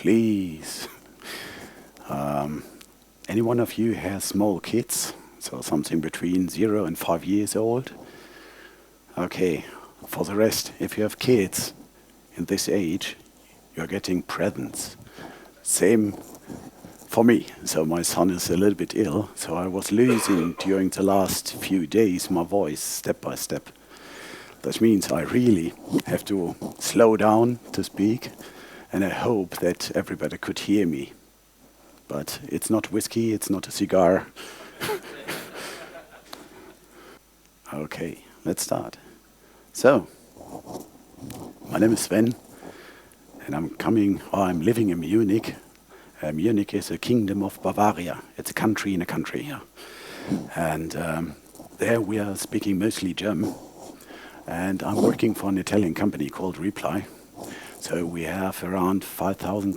please. Any one of you has small kids? So something between 0 and 5 years old? Okay, for the rest, if you have kids in this age, you're getting presents. Same for me. So my son is a little bit ill, so I was losing during the last few days my voice step by step. That means I really have to slow down to speak, and I hope that everybody could hear me. But it's not whiskey, it's not a cigar. Okay, let's start. So, my name is Sven, and I'm living in Munich. Munich is a kingdom of Bavaria. It's a country in a country here. And there we are speaking mostly German. And I'm working for an Italian company called Reply. So we have around 5,000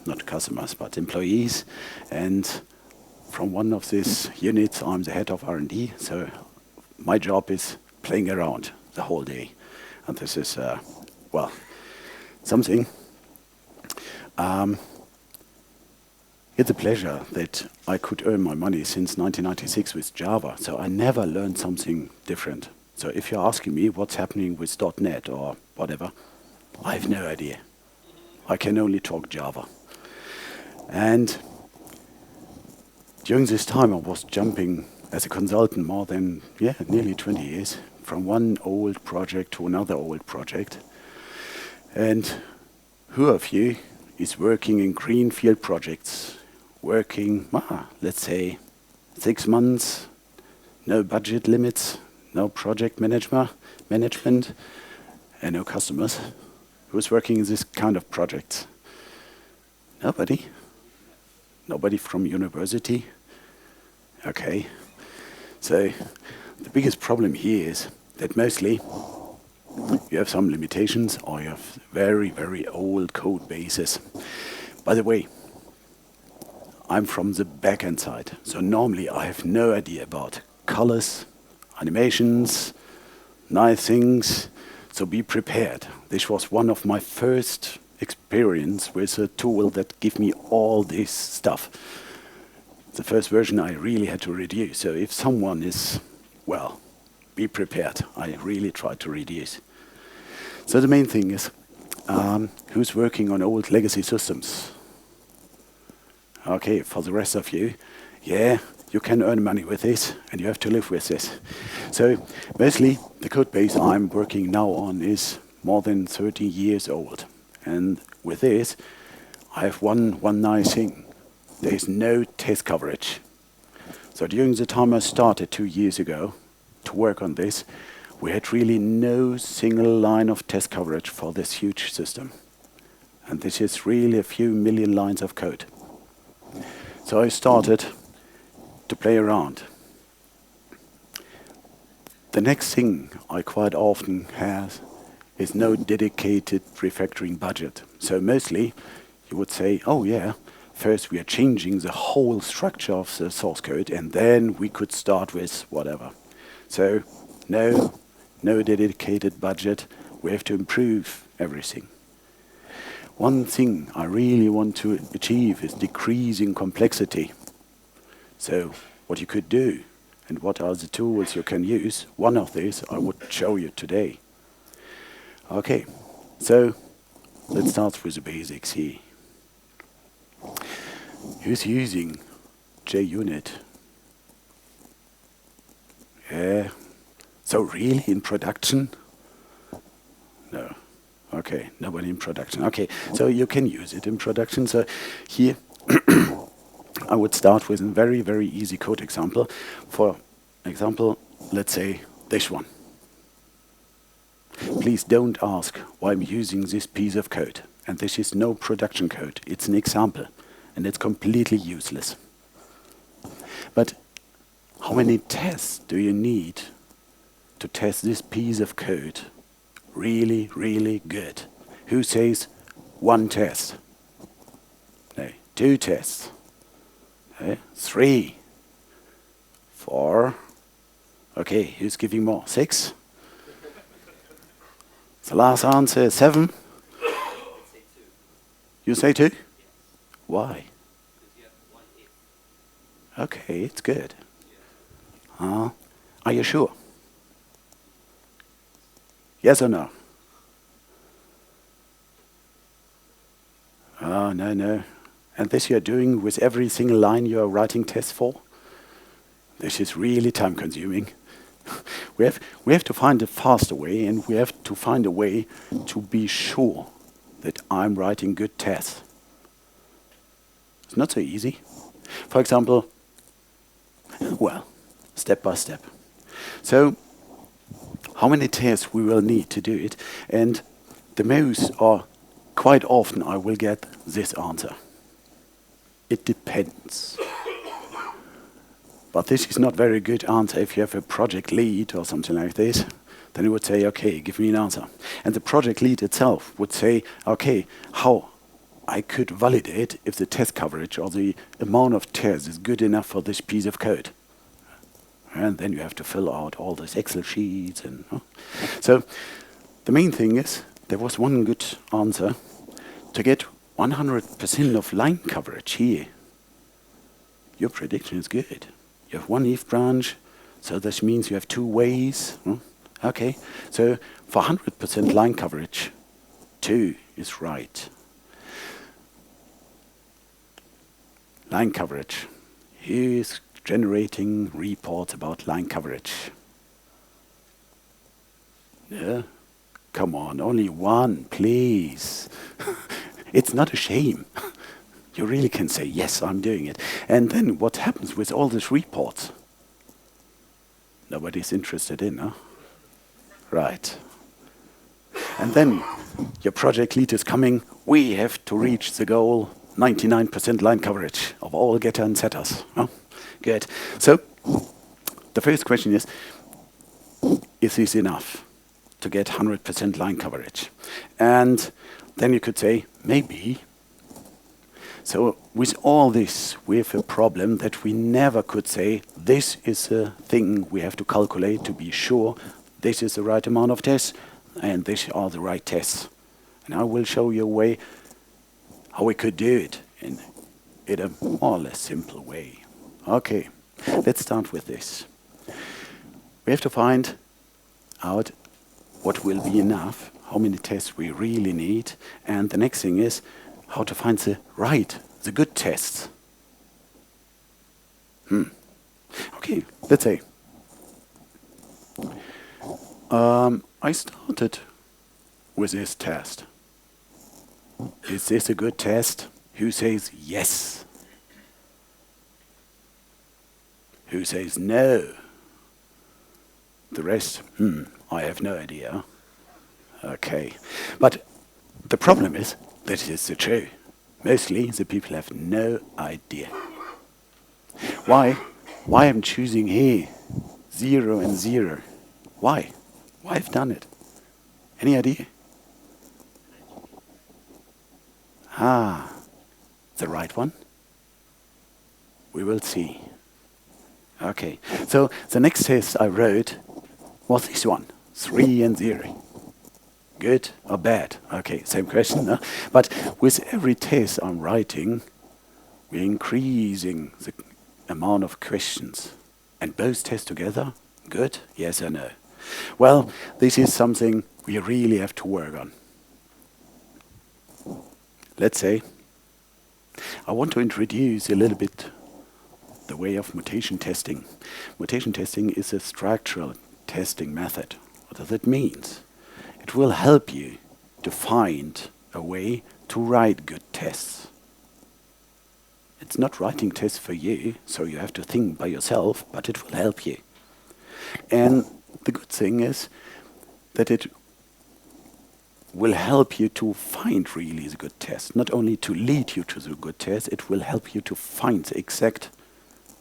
not customers, but employees. And from one of these units, I'm the head of R&D. So my job is playing around the whole day. And this is, well, something. It's a pleasure that I could earn my money since 1996 with Java. So I never learned something different. So if you're asking me what's happening with .NET or whatever, I have no idea. I can only talk Java. And during this time, I was jumping as a consultant more than, nearly 20 years, from one old project to another old project. And who of you is working in greenfield projects? Working, let's say, 6 months, no budget limits, no project management, and no customers. Who's working in this kind of projects? Nobody? Nobody from university? Okay. So the biggest problem here is that mostly you have some limitations or you have very, very old code bases. By the way, I'm from the backend side. So normally I have no idea about colors, animations, nice things. So be prepared. This was one of my first experience with a tool that gave me all this stuff. The first version I really had to reduce. So if someone is, well, be prepared. I really tried to reduce. So the main thing is, who's working on old legacy systems? Okay, for the rest of you, you can earn money with this, and you have to live with this. So mostly the code base I'm working now on is more than 30 years old. And with this, I have one nice thing. There is no test coverage. So during the time I started 2 years ago to work on this, we had really no single line of test coverage for this huge system. And this is really a few million lines of code. So I started to play around. The next thing I quite often have is no dedicated refactoring budget. So mostly you would say, oh yeah, first we are changing the whole structure of the source code and then we could start with whatever. So no dedicated budget. We have to improve everything. One thing I really want to achieve is decreasing complexity. So what you could do and what are the tools you can use, one of these I would show you today. Okay, so let's start with the basics here. Who's using JUnit? Yeah. So really in production? No. Okay, nobody in production. Okay, so you can use it in production. So here I would start with a very, very easy code example. For example, let's say this one. Please don't ask why I'm using this piece of code. And this is no production code. It's an example. And it's completely useless. But how many tests do you need to test this piece of code really, really good? Who says 1 test? No, 2 tests. 3, 4. Okay, who's giving more? 6? The last answer is 7. You say 2? Why? Okay, it's good. Are you sure? Yes or no? Oh, no. And this you're doing with every single line you're writing tests for? This is really time consuming. We have to find a faster way, and we have to find a way to be sure that I'm writing good tests. It's not so easy. For example, well, step by step. So, how many tests we will need to do it? And the most, or quite often, I will get this answer. It depends. But this is not very good answer if you have a project lead or something like this. Then you would say, okay, give me an answer. And the project lead itself would say, okay, how I could validate if the test coverage or the amount of tests is good enough for this piece of code. And then you have to fill out all these Excel sheets. And so the main thing is, there was one good answer. To get 100% of line coverage here, your prediction is good. You have one if branch, so this means you have two ways. Okay, so for 100% line coverage, 2 is right. Line coverage. Who is generating reports about line coverage? Yeah. Come on, only one, please. It's not a shame. You really can say, yes, I'm doing it. And then what happens with all these reports? Nobody's interested in, huh? Right. And then your project lead is coming. We have to reach the goal, 99% line coverage of all getter and setters. Huh? Good. So the first question is this enough to get 100% line coverage? And then you could say, maybe. So with all this, we have a problem that we never could say, this is a thing we have to calculate to be sure this is the right amount of tests, and these are the right tests. And I will show you a way how we could do it in a more or less simple way. Okay, let's start with this. We have to find out what will be enough, how many tests we really need, and the next thing is how to find the good tests. Okay, let's say I started with this test. Is this a good test? Who says yes? Who says no? The rest, I have no idea. Okay, but the problem is that is the truth. Mostly the people have no idea. Why I'm choosing here 0 and 0? Why I've done it? Any idea? The right one? We will see. Okay, so the next test I wrote was this one, 3 and 0. Good or bad? Okay, same question. Huh? But with every test I'm writing, we're increasing the amount of questions. And both tests together, good? Yes or no? Well, this is something we really have to work on. Let's say I want to introduce a little bit the way of mutation testing. Mutation testing is a structural testing method. What does it mean? It will help you to find a way to write good tests. It's not writing tests for you, so you have to think by yourself, but it will help you. And the good thing is that it will help you to find really the good test. Not only to lead you to the good test, it will help you to find the exact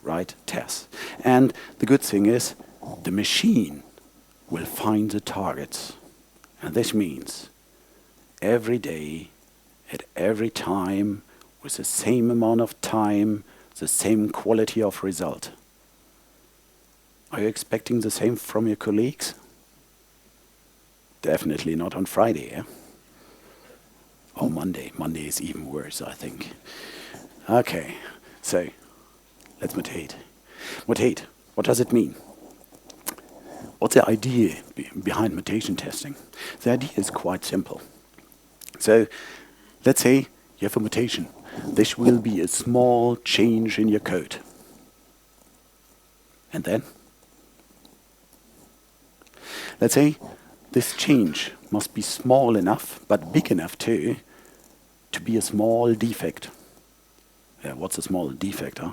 right test. And the good thing is the machine will find the targets. And this means every day, at every time, with the same amount of time, the same quality of result. Are you expecting the same from your colleagues? Definitely not on Friday, yeah? Or Monday. Monday is even worse, I think. Okay, so let's mutate. Mutate, what does it mean? What's the idea behind mutation testing? The idea is quite simple. So let's say you have a mutation. This will be a small change in your code. And then, let's say this change must be small enough, but big enough too, to be a small defect. Yeah, what's a small defect, huh?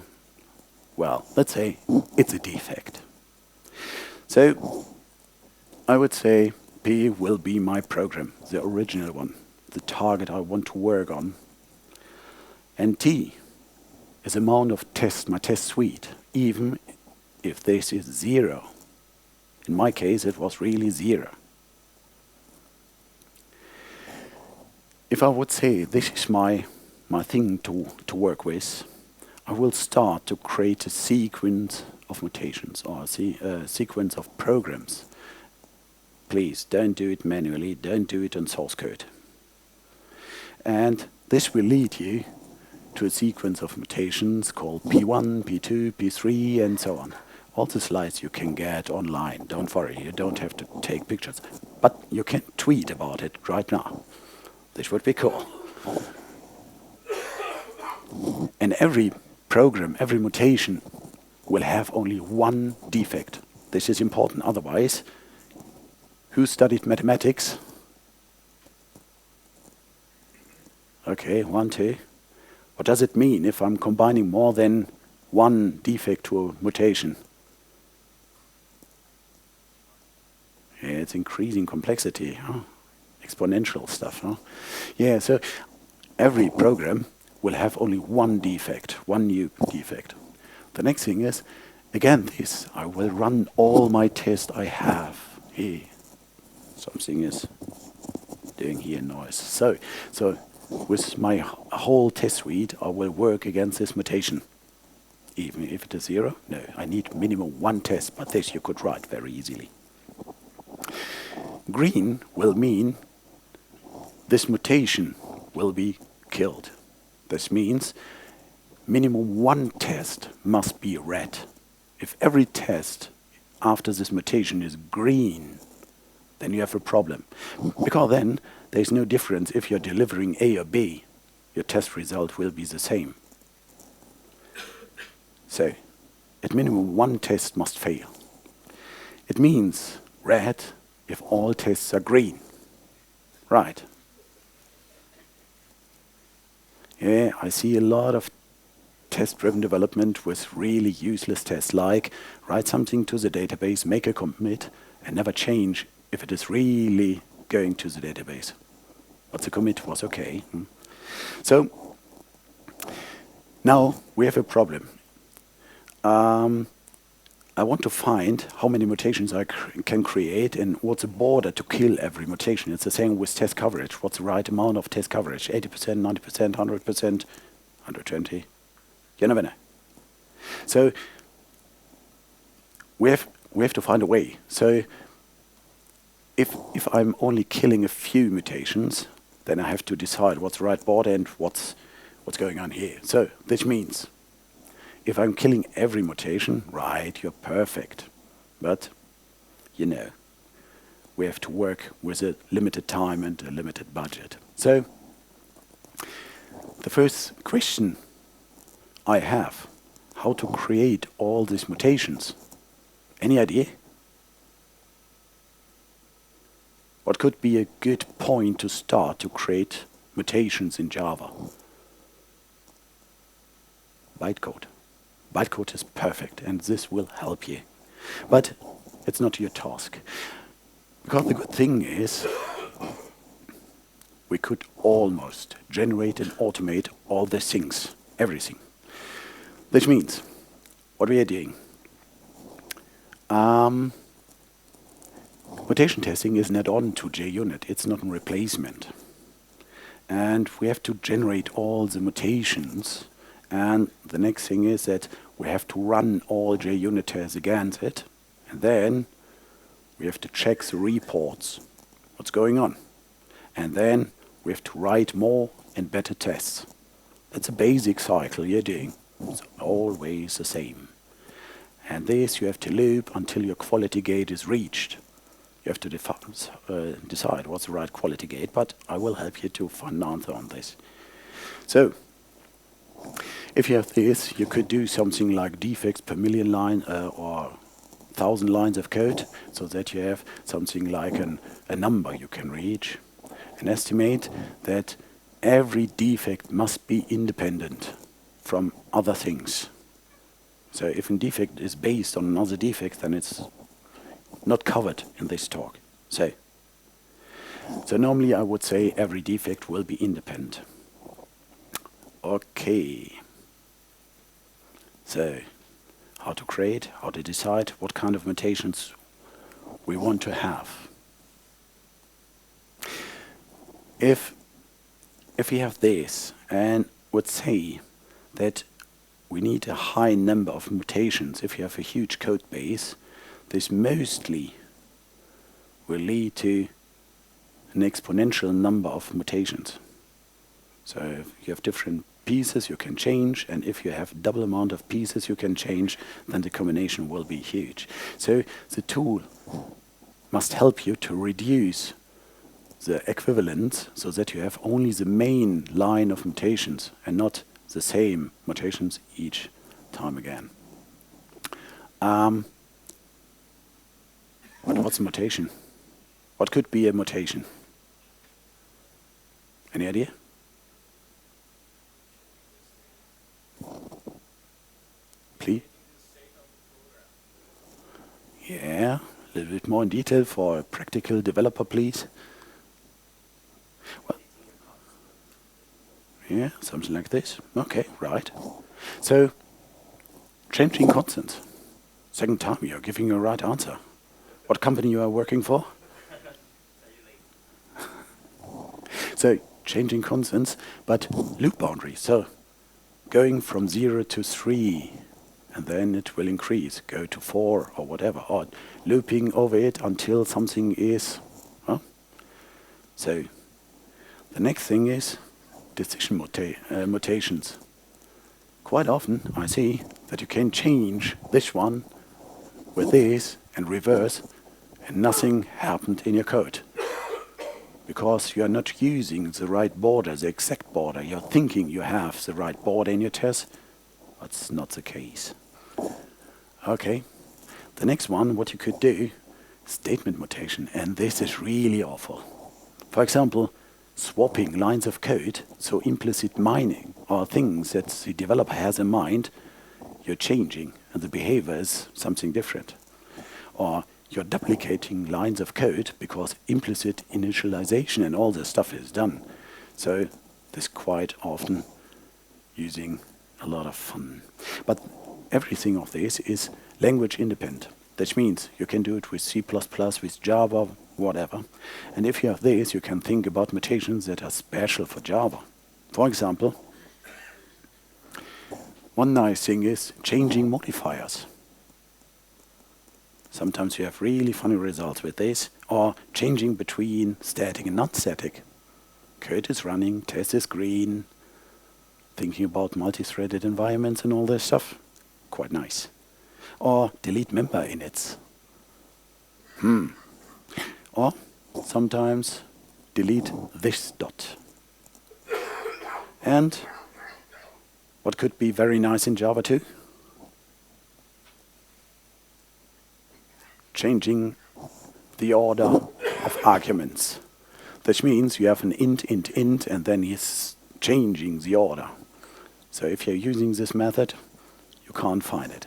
Well, let's say it's a defect. So I would say P will be my program, the original one, the target I want to work on. And T is amount of test, my test suite, even if this is 0. In my case, it was really 0. If I would say this is my thing to work with, I will start to create a sequence of mutations or a sequence of programs. Please don't do it manually, don't do it on source code. And this will lead you to a sequence of mutations called P1, P2, P3, and so on. All the slides you can get online. Don't worry, you don't have to take pictures. But you can tweet about it right now. This would be cool. And every program, every mutation will have only one defect. This is important. Otherwise, who studied mathematics? Okay, 1, 2. What does it mean if I'm combining more than one defect to a mutation? Yeah, it's increasing complexity, huh? Exponential stuff, huh? Yeah, so every program will have only one defect, one new defect. The next thing is, again, this, I will run all my tests I have. Here, something is doing here noise. So with my whole test suite, I will work against this mutation. Even if it is 0, no, I need minimum 1 test, but this you could write very easily. Green will mean this mutation will be killed. This means minimum 1 test must be red. If every test after this mutation is green, then you have a problem. Because then there's no difference if you're delivering A or B. Your test result will be the same. So, at minimum 1 test must fail. It means red if all tests are green. Right. Yeah, I see a lot of test-driven development with really useless tests, like write something to the database, make a commit, and never change if it is really going to the database. But the commit was okay. So now we have a problem. I want to find how many mutations I can create and what's the border to kill every mutation. It's the same with test coverage. What's the right amount of test coverage? 80%, 90%, 100%, 120? You never know. So we have to find a way. So if I'm only killing a few mutations, then I have to decide what's the right border and what's going on here. So this means if I'm killing every mutation, right, you're perfect. But, you know, we have to work with a limited time and a limited budget. So the first question I have, how to create all these mutations? Any idea? What could be a good point to start to create mutations in Java? Bytecode. Bytecode is perfect, and this will help you. But it's not your task. Because the good thing is, we could almost generate and automate all these things, everything. Which means, what we are doing, mutation testing is an add-on to JUnit. It's not a replacement. And we have to generate all the mutations. And the next thing is that we have to run all JUnit tests against it. And then we have to check the reports, what's going on. And then we have to write more and better tests. That's a basic cycle you're doing. It's always the same. And this you have to loop until your quality gate is reached. You have to decide what's the right quality gate, but I will help you to find an answer on this. So, if you have this, you could do something like defects per million line or 1,000 lines of code, so that you have something like a number you can reach, and estimate that every defect must be independent from other things. So if a defect is based on another defect, then it's not covered in this talk. So normally I would say every defect will be independent. Okay. So how to create, how to decide what kind of mutations we want to have. If we have this and would say that we need a high number of mutations, if you have a huge code base, this mostly will lead to an exponential number of mutations. So if you have different pieces you can change, and if you have double amount of pieces you can change, then the combination will be huge. So the tool must help you to reduce the equivalence so that you have only the main line of mutations and not the same mutations each time again. What's a mutation? What could be a mutation? Any idea? Please? Yeah, a little bit more in detail for a practical developer, please. Well, yeah, something like this. Okay, right. So, changing constants. Second time you're giving a right answer. What company you are working for? So, changing constants, but loop boundaries. So, going from 0 to 3, and then it will increase, go to 4 or whatever, or looping over it until something is. So, the next thing is decision mutations. Quite often I see that you can change this one with this and reverse, and nothing happened in your code. Because you are not using the right border, the exact border. You're thinking you have the right border in your test, but it's not the case. Okay, the next one, what you could do, statement mutation, and this is really awful. For example, swapping lines of code, so implicit mining, or things that the developer has in mind, you're changing, and the behavior is something different. Or you're duplicating lines of code because implicit initialization and all this stuff is done. So this quite often using a lot of fun. But everything of this is language independent. That means you can do it with C++, with Java, whatever. And if you have this, you can think about mutations that are special for Java. For example, one nice thing is changing modifiers. Sometimes you have really funny results with this, or changing between static and non-static. Code is running, test is green, thinking about multi-threaded environments and all this stuff. Quite nice. Or delete member inits. Or sometimes delete this dot. And what could be very nice in Java too? Changing the order of arguments. That means you have an int, and then he's changing the order. So if you're using this method, you can't find it,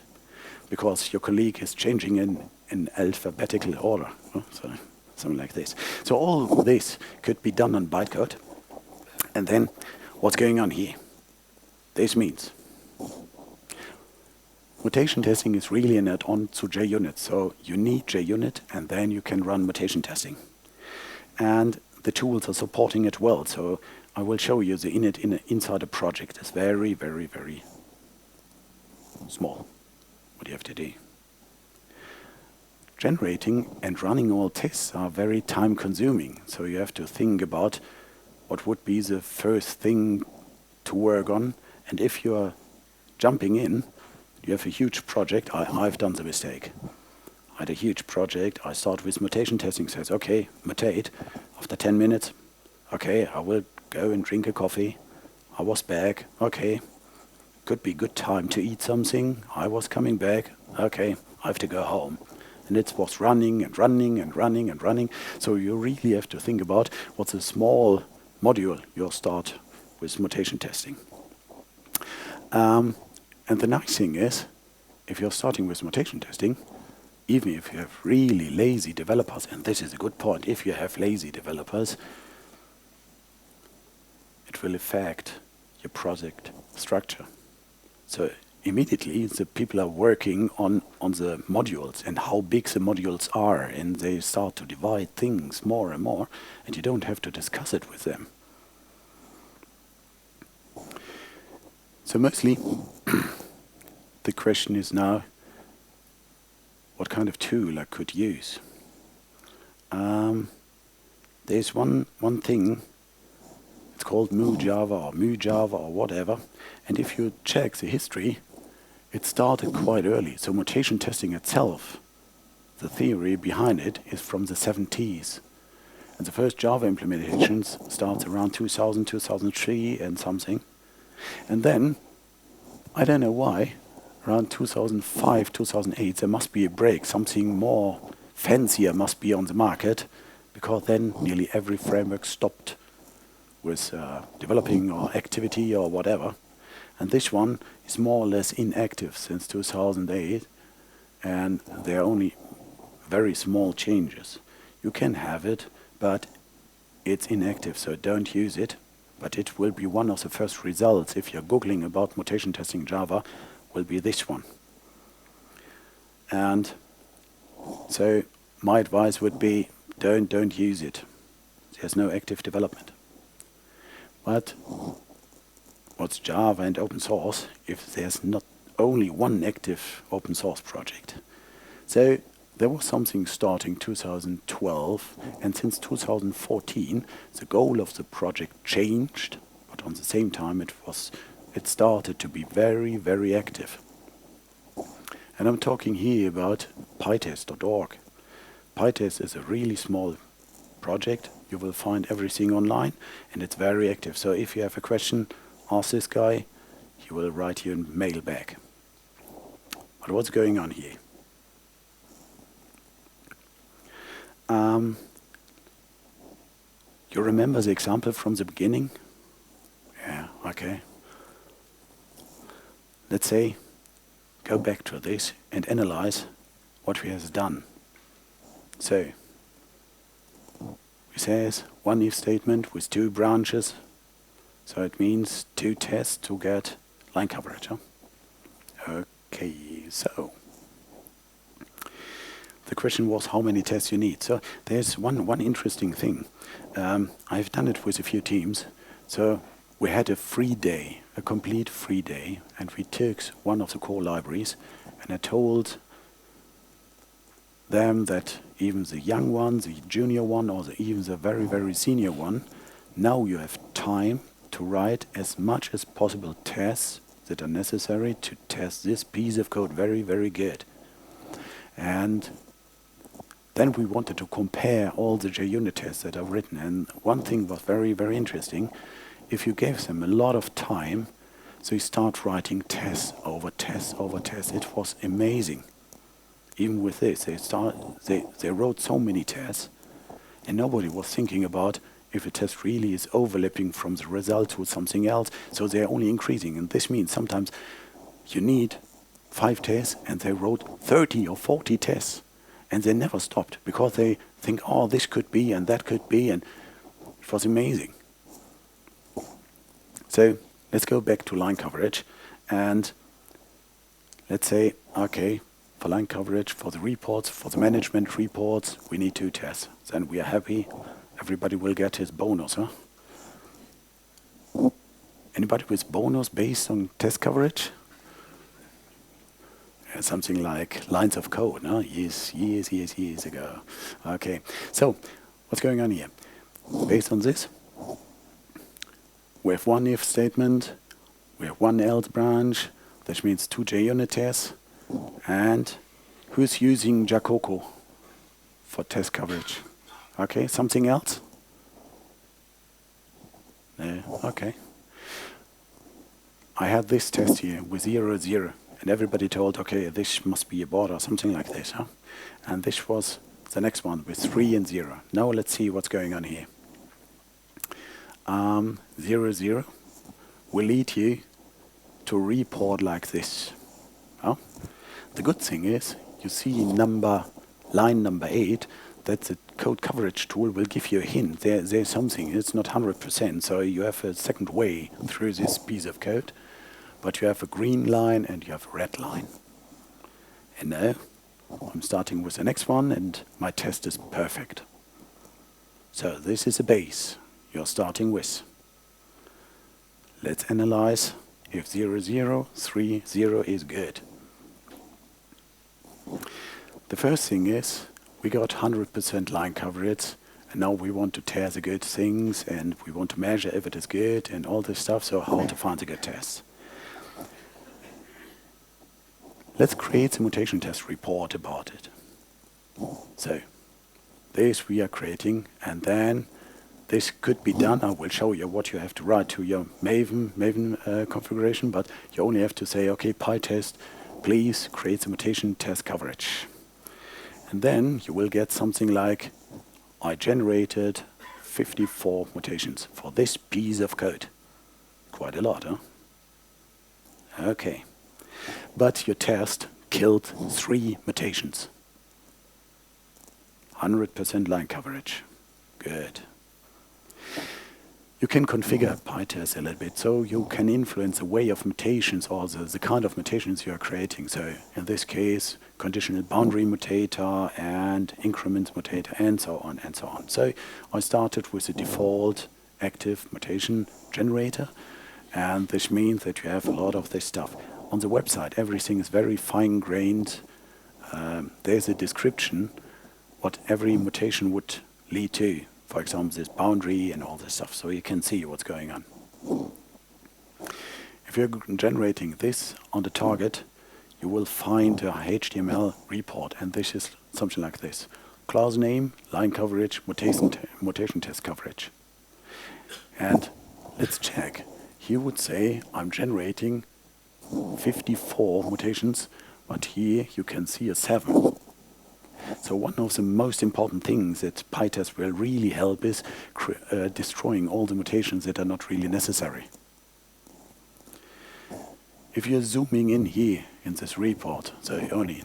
because your colleague is changing in alphabetical order. So something like this. So all this could be done on bytecode. And then what's going on here? This means mutation testing is really an add-on to JUnit. So you need JUnit, and then you can run mutation testing. And the tools are supporting it well. So I will show you the init inside a project. It's very, very, very small. What do you have to do? Generating and running all tests are very time consuming. So you have to think about what would be the first thing to work on. And if you're jumping in, you have a huge project. I've done the mistake. I had a huge project. I start with mutation testing. Says, okay, mutate. After 10 minutes, okay, I will go and drink a coffee. I was back. Okay, could be good time to eat something. I was coming back. Okay, I have to go home. And it was running and running and running and running. So you really have to think about what's a small module you'll start with mutation testing. And the nice thing is, if you're starting with mutation testing, even if you have really lazy developers, and this is a good point, if you have lazy developers, it will affect your project structure. So immediately the people are working on the modules and how big the modules are, and they start to divide things more and more, and you don't have to discuss it with them. So mostly the question is now, what kind of tool I could use? There's one thing, it's called MuJava or MuJava or whatever, and if you check the history, it started quite early. So mutation testing itself, the theory behind it, is from the 70s. And the first Java implementations starts around 2000, 2003 and something. And then, I don't know why, around 2005, 2008, there must be a break. Something more fancier must be on the market, because then nearly every framework stopped with developing or activity or whatever. And this one is more or less inactive since 2008, and there are only very small changes. You can have it, but it's inactive, so don't use it. But it will be one of the first results if you're Googling about mutation testing Java, will be this one. And so my advice would be, don't use it. There's no active development. But what's Java and open source if there's not only one active open source project? So there was something starting 2012, and since 2014 the goal of the project changed, but on the same time it started to be very, very active. And I'm talking here about PiTest.org. PiTest is a really small project. You will find everything online, and it's very active. So if you have a question, ask this guy. He will write you a mail back. But what's going on here? You remember the example from the beginning? Yeah, okay. Let's say, go back to this and analyze what we have done. So, it says one if statement with two branches. So it means two tests to get line coverage. Huh? Okay, so the question was how many tests you need. So there's one interesting thing. I've done it with a few teams. So we had a free day, a complete free day, and we took one of the core libraries, and I told them that even the young one, the junior one, or even the very, very senior one, now you have time to write as much as possible tests that are necessary to test this piece of code very, very good. And then we wanted to compare all the JUnit tests that are written. And one thing was very, very interesting. If you gave them a lot of time, they start writing tests over tests over tests. It was amazing. Even with this, they wrote so many tests, and nobody was thinking about if a test really is overlapping from the result to something else. So they're only increasing. And this means sometimes you need 5 tests, and they wrote 30 or 40 tests. And they never stopped, because they think, oh, this could be, and that could be, and it was amazing. So let's go back to line coverage, and let's say, okay, for line coverage, for the reports, for the management reports, we need 2 tests. Then we are happy. Everybody will get his bonus, huh? Anybody with bonus based on test coverage? Something like lines of code, no? Years ago. Okay, so what's going on here? Based on this, we have one if statement, we have one else branch, that means 2 JUnit tests, and who's using Jacoco for test coverage? Okay, something else? No, okay. I had this test here with 0, 0, and everybody told, okay, this must be a board or something like this, huh? And this was the next one with 3 and 0. Now let's see what's going on here. 0, 0 will lead you to report like this. Oh? The good thing is, you see line number 8, that the code coverage tool will give you a hint. There's something, it's not 100%, so you have a second way through this piece of code, but you have a green line and you have a red line. And now, I'm starting with the next one, and my test is perfect. So this is a base you're starting with. Let's analyze if 0, 0, 3, 0 is good. The first thing is, we got 100% line coverage, and now we want to test the good things, and we want to measure if it is good, and all this stuff, so how to find a good test. Let's create a mutation test report about it. So, this we are creating, and then this could be done. I will show you what you have to write to your Maven configuration, but you only have to say, okay, PiTest, please create the mutation test coverage. And then you will get something like, I generated 54 mutations for this piece of code. Quite a lot, huh? Okay. But your test killed 3 mutations. 100% line coverage. Good. You can configure PiTest a little bit, so you can influence the way of mutations or the kind of mutations you are creating. So in this case, conditional boundary mutator and increment mutator, and so on and so on. So I started with the default active mutation generator, and this means that you have a lot of this stuff. On the website, everything is very fine-grained. There's a description what every mutation would lead to. For example, this boundary and all this stuff, so you can see what's going on. If you're generating this on the target, you will find a HTML report, and this is something like this. Class name, line coverage, mutation test coverage. And let's check. He would say, I'm generating 54 mutations, but here you can see a 7. So one of the most important things that PiTest will really help is destroying all the mutations that are not really necessary. If you're zooming in here in this report, so only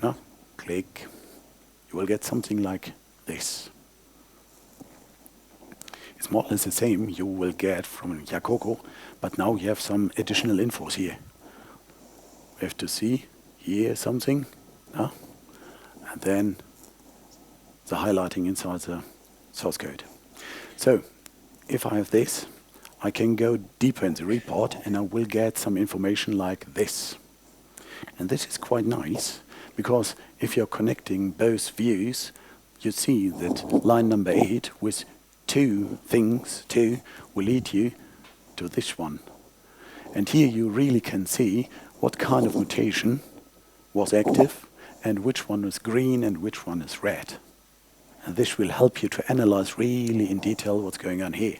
click, you will get something like this. It's more or less the same you will get from Jacoco, but now you have some additional infos here. We have to see here something, and then the highlighting inside the source code. So, if I have this, I can go deeper in the report and I will get some information like this. And this is quite nice, because if you're connecting both views, you see that line number 8 with 2 things, 2, will lead you to this one. And here you really can see what kind of mutation was active and which one is green and which one is red. And this will help you to analyze really in detail what's going on here.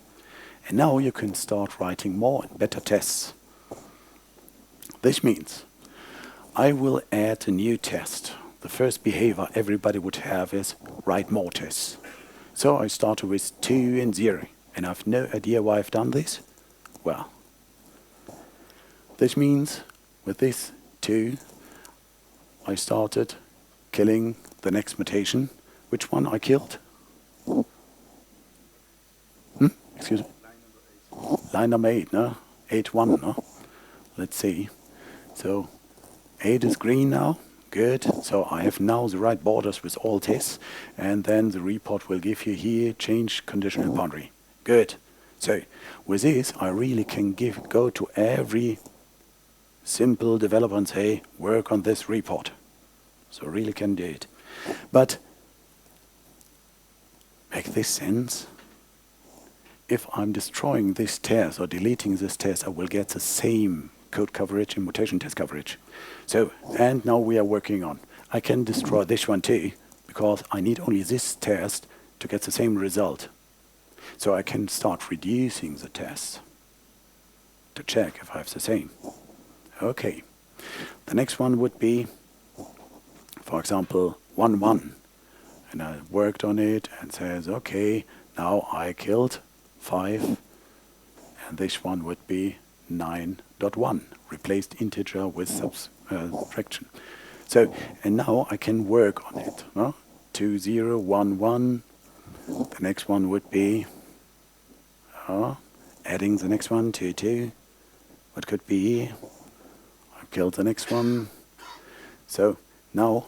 And now you can start writing more and better tests. This means I will add a new test. The first behavior everybody would have is write more tests. So I started with 2 and 0. And I have no idea why I've done this. Well, this means with this 2, I started killing the next mutation. Which one I killed? Excuse me? Line number 8, no? 8, 1, no? Let's see. So 8 is green now. Good. So I have now the right borders with all tests. And then the report will give you here, change conditional boundary. Good. So with this, I really can go to every simple developer and say, work on this report. So really can do it. But make this sense. if I'm destroying this test or deleting this test, I will get the same code coverage and mutation test coverage. So, and now we are working on, I can destroy this one too, because I need only this test to get the same result. So I can start reducing the tests to check if I have the same. Okay. The next one would be, for example, 1, 1. And I worked on it and says, okay, now I killed 5. And this one would be 9.1, replaced integer with subtraction. So, and now I can work on it. 2, 0, 1, 1. The next one would be adding the next one, 2, 2. What could be? I killed the next one. So now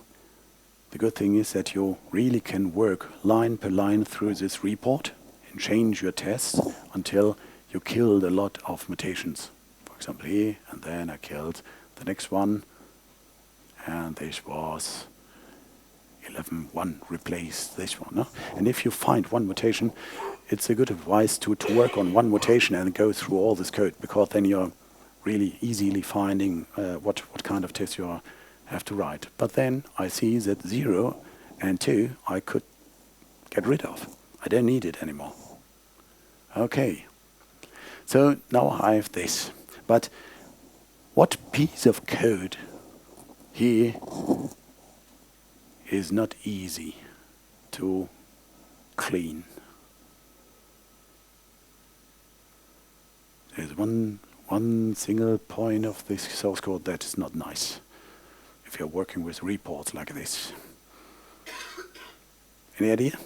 the good thing is that you really can work line per line through this report and change your tests until you killed a lot of mutations. For example here, and then I killed the next one, and this was 11.1, replace this one. And if you find one mutation, it's a good advice to work on one mutation and go through all this code, because then you're really easily finding what kind of test you have to write. But then I see that 0 and 2 I could get rid of. I don't need it anymore. Okay. So now I have this. But what piece of code here is not easy to clean? There's one single point of this source code that is not nice if you're working with reports like this. Any idea?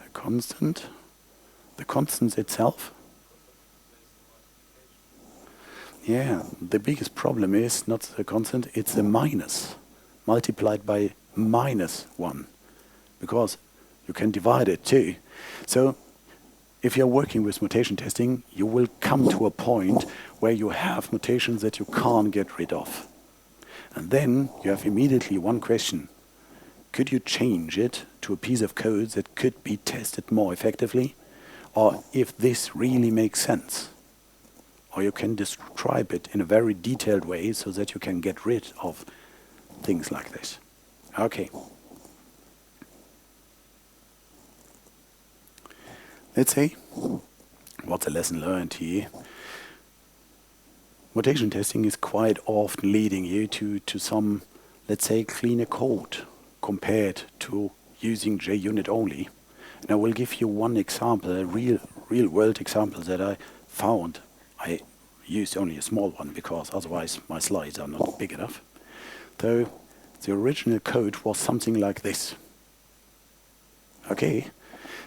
A constant? The constant itself? Yeah, the biggest problem is not the constant, it's the minus multiplied by -1, because you can divide it too. So if you're working with mutation testing, you will come to a point where you have mutations that you can't get rid of. And then you have immediately one question. Could you change it to a piece of code that could be tested more effectively? Or if this really makes sense? Or you can describe it in a very detailed way so that you can get rid of things like this. Okay. Let's say, what's a lesson learned here? Mutation testing is quite often leading you to some, let's say, cleaner code compared to using JUnit only. And I will give you one example, a real world example that I found. I used only a small one because otherwise my slides are not big enough. So the original code was something like this. Okay.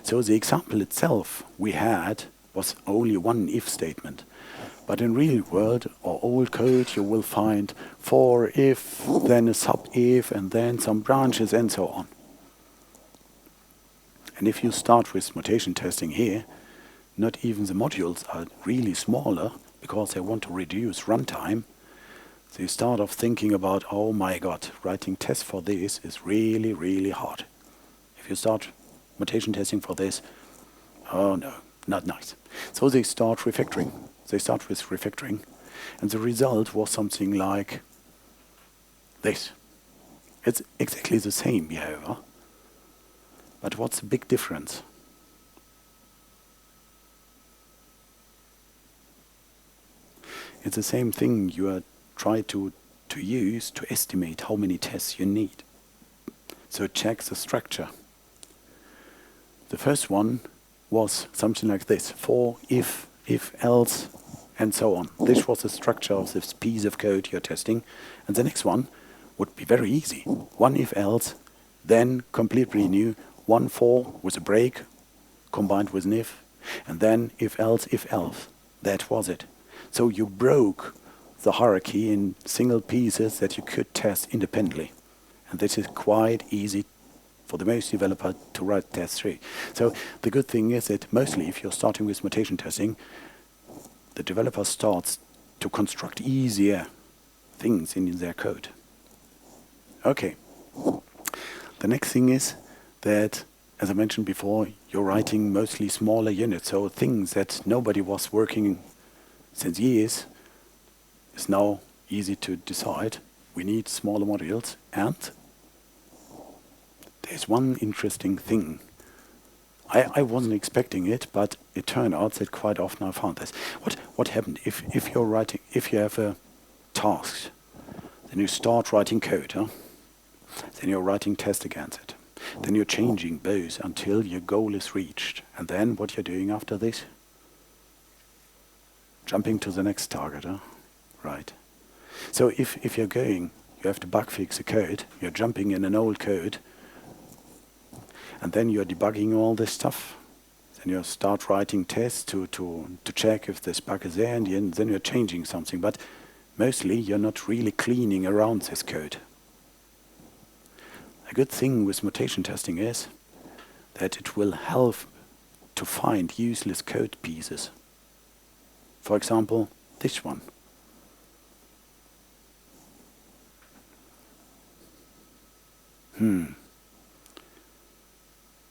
So the example itself we had was only one if statement. But in real world or old code you will find for if, then a sub-if, and then some branches and so on. And if you start with mutation testing here, not even the modules are really smaller because they want to reduce runtime. So you start off thinking about, oh my god, writing tests for this is really, really hard. If you start mutation testing for this, oh no, not nice. So they start refactoring. They start with refactoring. And the result was something like this. It's exactly the same behavior. But what's the big difference? It's the same thing you are trying to use to estimate how many tests you need. So check the structure. The first one was something like this: for, if, else, and so on. This was the structure of this piece of code you're testing. And the next one would be very easy. One if else, then completely new, one for with a break combined with an if, and then if else. That was it. So you broke the hierarchy in single pieces that you could test independently. And this is quite easy for the most developer to write test through. So the good thing is that mostly if you're starting with mutation testing, the developer starts to construct easier things in their code. Okay. The next thing is that as I mentioned before, you're writing mostly smaller units, so things that nobody was working since years is now easy to decide. We need smaller modules, and there's one interesting thing. I wasn't expecting it, but it turned out that quite often I found this. What happened if you have a task, then you start writing code, huh? Then you're writing tests against it. Then you're changing both until your goal is reached. And then what you're doing after this? Jumping to the next target, huh? Right. So if you're going, you have to bug fix a code, you're jumping in an old code, and then you're debugging all this stuff. Then you start writing tests to check if this bug is there, and then you're changing something. But mostly you're not really cleaning around this code. A good thing with mutation testing is that it will help to find useless code pieces. For example, this one.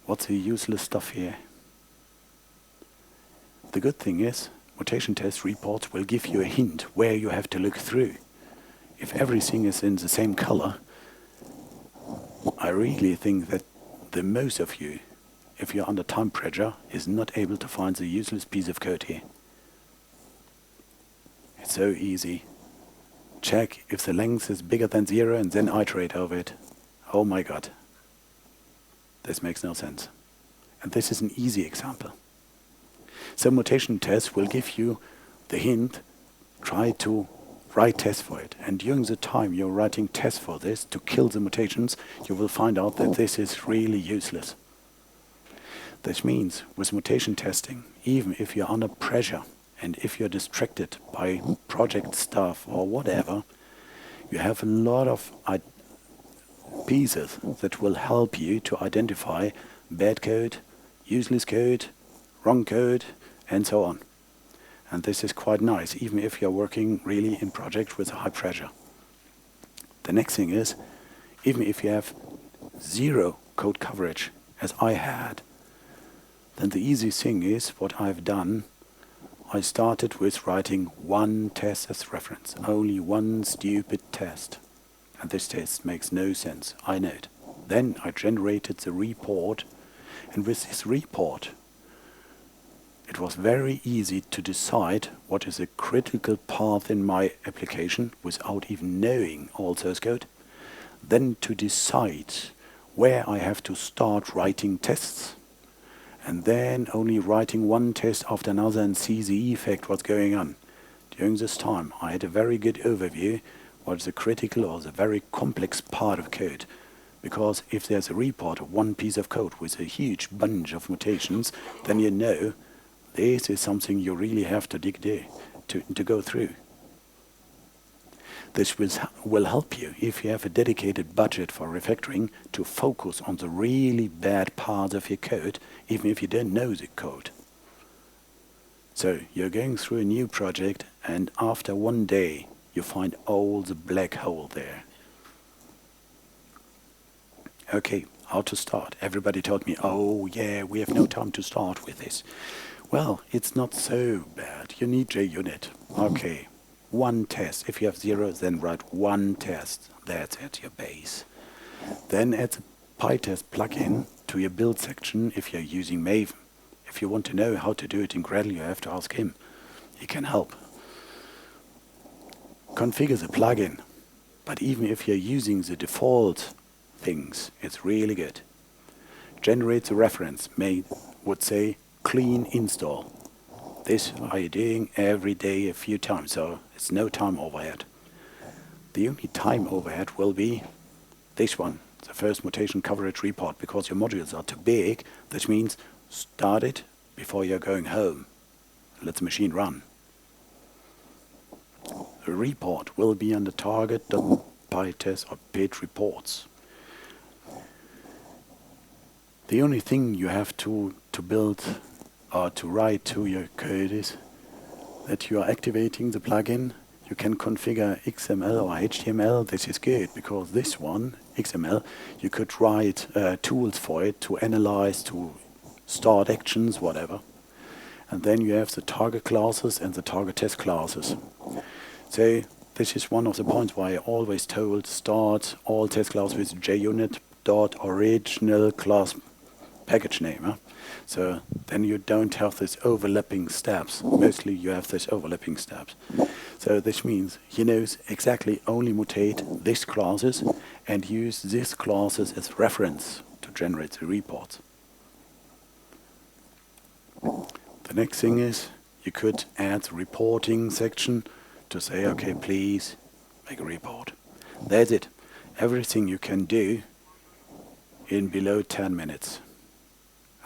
What's the useless stuff here? The good thing is, mutation test reports will give you a hint where you have to look through. If everything is in the same color, I really think that the most of you, if you're under time pressure, is not able to find the useless piece of code here. It's so easy. Check if the length is bigger than 0 and then iterate over it. Oh my god. This makes no sense. And this is an easy example. So mutation tests will give you the hint, try to write tests for it. And during the time you're writing tests for this to kill the mutations, you will find out that this is really useless. This means with mutation testing, even if you're under pressure and if you're distracted by project stuff or whatever, you have a lot of pieces that will help you to identify bad code, useless code, wrong code, and so on. And this is quite nice, even if you're working really in project with high pressure. The next thing is, even if you have 0 code coverage, as I had, then the easy thing is what I've done. I started with writing one test as reference, only one stupid test. And this test makes no sense, I know it. Then I generated the report, and with this report, it was very easy to decide what is a critical path in my application without even knowing all source code. Then to decide where I have to start writing tests. And then only writing one test after another and see the effect what's going on. During this time, I had a very good overview what is the critical or the very complex part of code. Because if there's a report of one piece of code with a huge bunch of mutations, then you know this is something you really have to dig there, to go through. This will help you, if you have a dedicated budget for refactoring, to focus on the really bad parts of your code, even if you don't know the code. So you're going through a new project, and after one day, you find all the black hole there. Okay, how to start? Everybody told me, oh yeah, we have no time to start with this. Well, it's not so bad. You need JUnit. Okay, one test. If you have 0, then write one test. That's it, your base. Then add the PiTest plugin to your build section if you're using Maven. If you want to know how to do it in Gradle, you have to ask him. He can help. Configure the plugin. But even if you're using the default things, it's really good. Generate the reference. Would say clean install. This are you doing every day a few times, so it's no time overhead. The only time overhead will be this one, the first mutation coverage report, because your modules are too big. This means start it before you're going home. Let the machine run. The report will be under target.pytest or pit reports. The only thing you have to build or to write to your code is that you are activating the plugin. you can configure XML or HTML. This is good because this one, XML, you could write tools for it to analyze, to start actions, whatever. And then you have the target classes and the target test classes. So this is one of the points why I always told start all test classes with JUnit dot original class package name. Huh? So then you don't have this overlapping steps. Mostly you have this overlapping steps. So this means he knows exactly only mutate these classes and use these classes as reference to generate the reports. The next thing is you could add the reporting section to say, okay, please make a report. That's it. Everything you can do in below 10 minutes.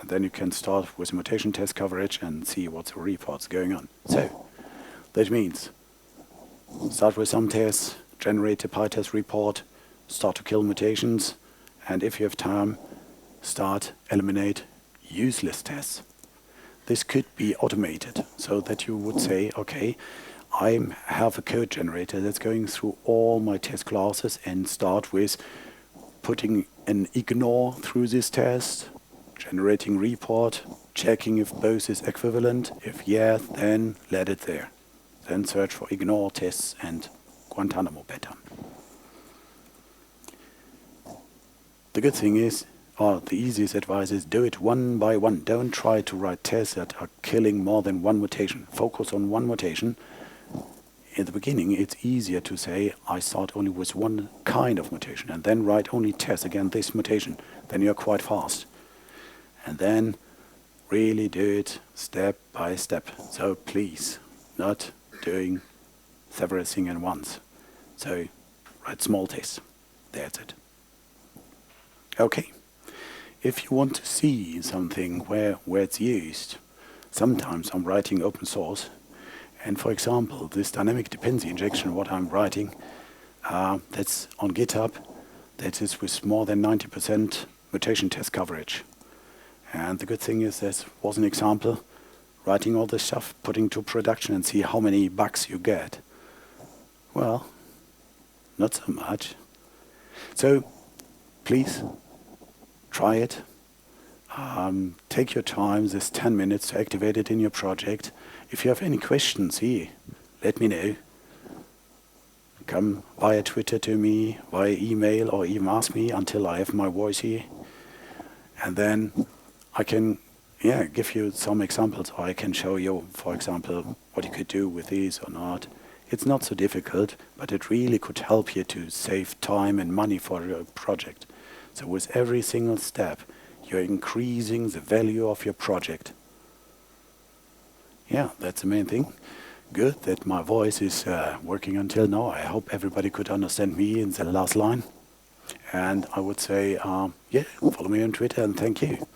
And then you can start with mutation test coverage and see what the report's going on. So that means start with some tests, generate a PiTest report, start to kill mutations, and if you have time, eliminate useless tests. This could be automated so that you would say, okay, I have a code generator that's going through all my test classes and start with putting an ignore through this test, generating report, checking if both is equivalent. If yes, then let it there. Then search for ignore tests and Guantanamo pattern. The good thing is, or the easiest advice is do it one by one. Don't try to write tests that are killing more than one mutation. Focus on one mutation. In the beginning, it's easier to say, I start only with one kind of mutation, and then write only tests against this mutation. Then you're quite fast. And then really do it step by step. So please, not doing several things at once. So write small tests. That's it. Okay. If you want to see something where it's used, sometimes I'm writing open source. And for example, this dynamic dependency injection, what I'm writing, that's on GitHub. That is with more than 90% mutation test coverage. And the good thing is this was an example, writing all this stuff, putting to production and see how many bugs you get. Well, not so much. So please try it. Take your time, this 10 minutes to activate it in your project. If you have any questions here, let me know. Come via Twitter to me, via email, or even ask me until I have my voice here. And then I can give you some examples, or I can show you, for example, what you could do with these or not. It's not so difficult, but it really could help you to save time and money for your project. So with every single step, you're increasing the value of your project. Yeah, that's the main thing. Good that my voice is working until now. I hope everybody could understand me in the last line. And I would say, follow me on Twitter and thank you.